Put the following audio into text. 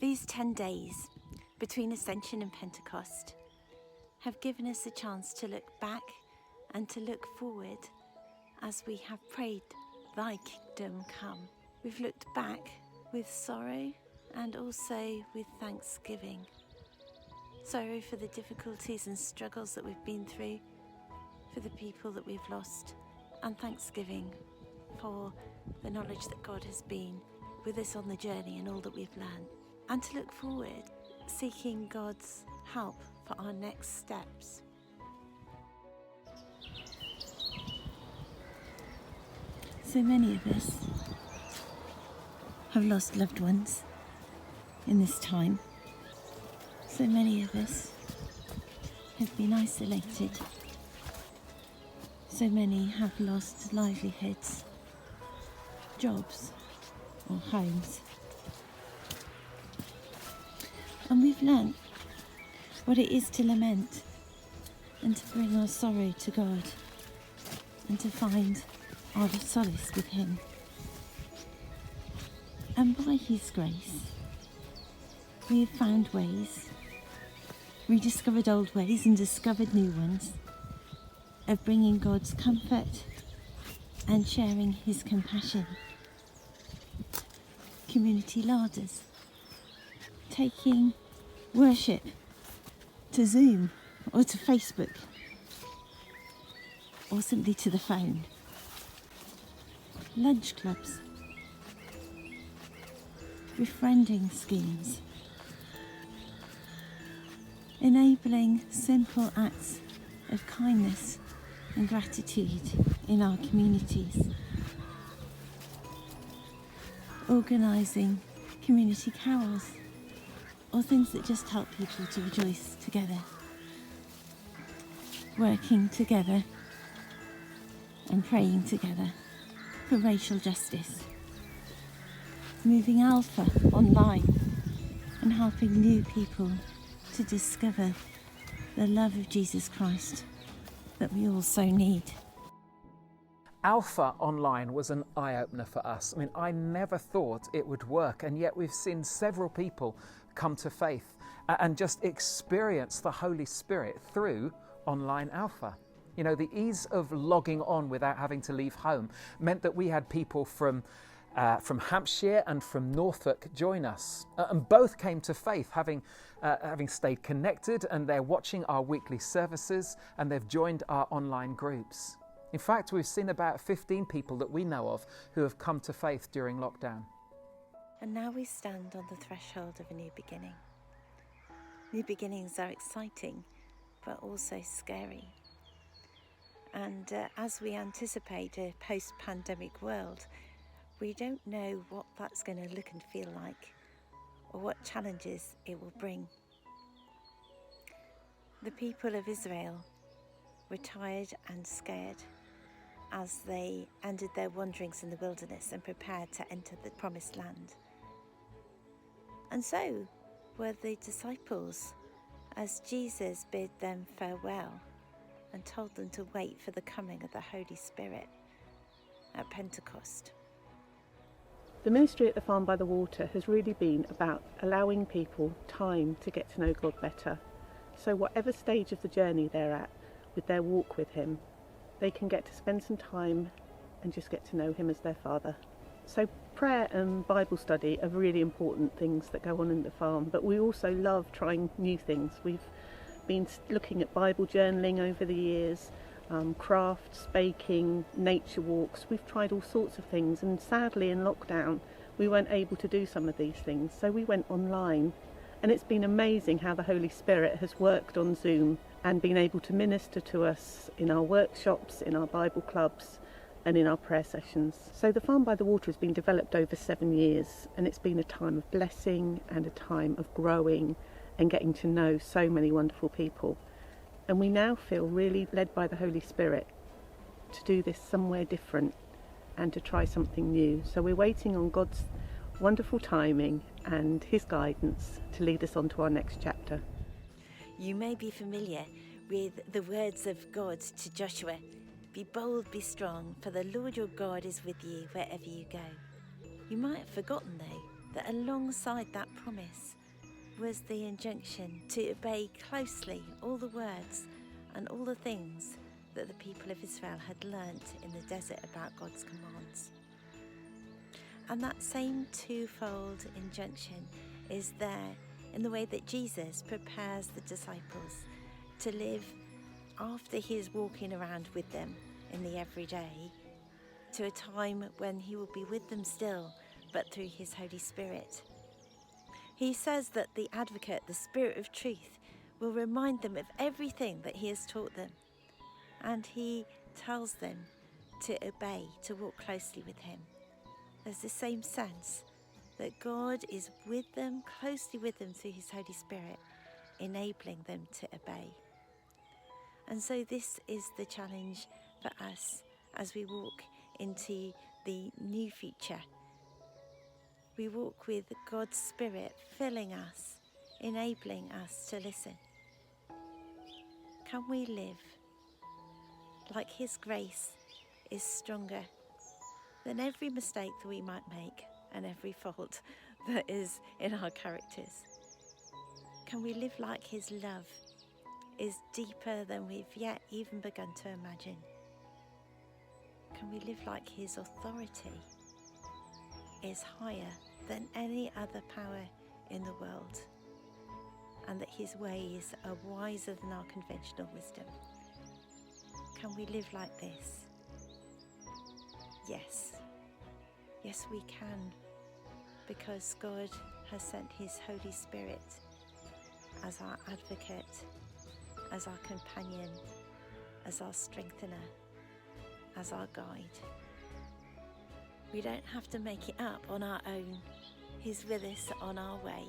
These 10 days between Ascension and Pentecost have given us a chance to look back and to look forward as we have prayed, Thy kingdom come. We've looked back with sorrow and also with thanksgiving. Sorrow for the difficulties and struggles that we've been through, for the people that we've lost, and thanksgiving for the knowledge that God has been with us on the journey and all that we've learned. And to look forward, seeking God's help for our next steps. So many of us have lost loved ones in this time. So many of us have been isolated. So many have lost livelihoods, jobs or homes. And we've learnt what it is to lament and to bring our sorrow to God and to find our solace with Him. And by His grace, we have found ways, rediscovered old ways and discovered new ones, of bringing God's comfort and sharing His compassion. Community larders, taking worship to Zoom or to Facebook or simply to the phone. Lunch clubs, befriending schemes, enabling simple acts of kindness and gratitude in our communities, organising community carols or things that just help people to rejoice together, working together and praying together for racial justice, moving Alpha online and helping new people to discover the love of Jesus Christ that we all so need. Alpha online was an eye-opener for us. I mean, I never thought it would work, and yet we've seen several people come to faith and just experience the Holy Spirit through online Alpha. You know, the ease of logging on without having to leave home meant that we had people from Hampshire and from Norfolk join us, and both came to faith, having stayed connected, and they're watching our weekly services and they've joined our online groups. In fact, we've seen about 15 people that we know of who have come to faith during lockdown. And now we stand on the threshold of a new beginning. New beginnings are exciting, but also scary. And as we anticipate a post-pandemic world, we don't know what that's going to look and feel like, or what challenges it will bring. The people of Israel were tired and scared as they ended their wanderings in the wilderness and prepared to enter the promised land. And so were the disciples as Jesus bid them farewell and told them to wait for the coming of the Holy Spirit at Pentecost. The ministry at the Farm by the Water has really been about allowing people time to get to know God better. So whatever stage of the journey they're at with their walk with Him, they can get to spend some time and just get to know Him as their Father. So prayer and Bible study are really important things that go on in the farm, but we also love trying new things. We've been looking at Bible journaling over the years, crafts, baking, nature walks. We've tried all sorts of things, and sadly in lockdown we weren't able to do some of these things, so we went online, and it's been amazing how the Holy Spirit has worked on Zoom and been able to minister to us in our workshops, in our Bible clubs and in our prayer sessions. So the Farm by the Water has been developed over 7 years, and it's been a time of blessing and a time of growing and getting to know so many wonderful people. And we now feel really led by the Holy Spirit to do this somewhere different and to try something new. So we're waiting on God's wonderful timing and His guidance to lead us on to our next chapter. You may be familiar with the words of God to Joshua, "Be bold, be strong, for the Lord your God is with you wherever you go." You might have forgotten, though, that alongside that promise was the injunction to obey closely all the words and all the things that the people of Israel had learnt in the desert about God's commands. And that same twofold injunction is there in the way that Jesus prepares the disciples to live after he is walking around with them in the everyday, to a time when he will be with them still, but through his Holy Spirit. He says that the Advocate, the Spirit of Truth, will remind them of everything that he has taught them. And he tells them to obey, to walk closely with him. There's the same sense that God is with them, closely with them through his Holy Spirit, enabling them to obey. And so this is the challenge for us as we walk into the new future. We walk with God's Spirit filling us, enabling us to listen. Can we live like his grace is stronger than every mistake that we might make and every fault that is in our characters? Can we live like his love is deeper than we've yet even begun to imagine? Can we live like his authority is higher than any other power in the world, and that his ways are wiser than our conventional wisdom? Can we live like this? Yes. Yes, we can, because God has sent his Holy Spirit as our advocate, as our companion, as our strengthener, as our guide. We don't have to make it up on our own. He's with us on our way.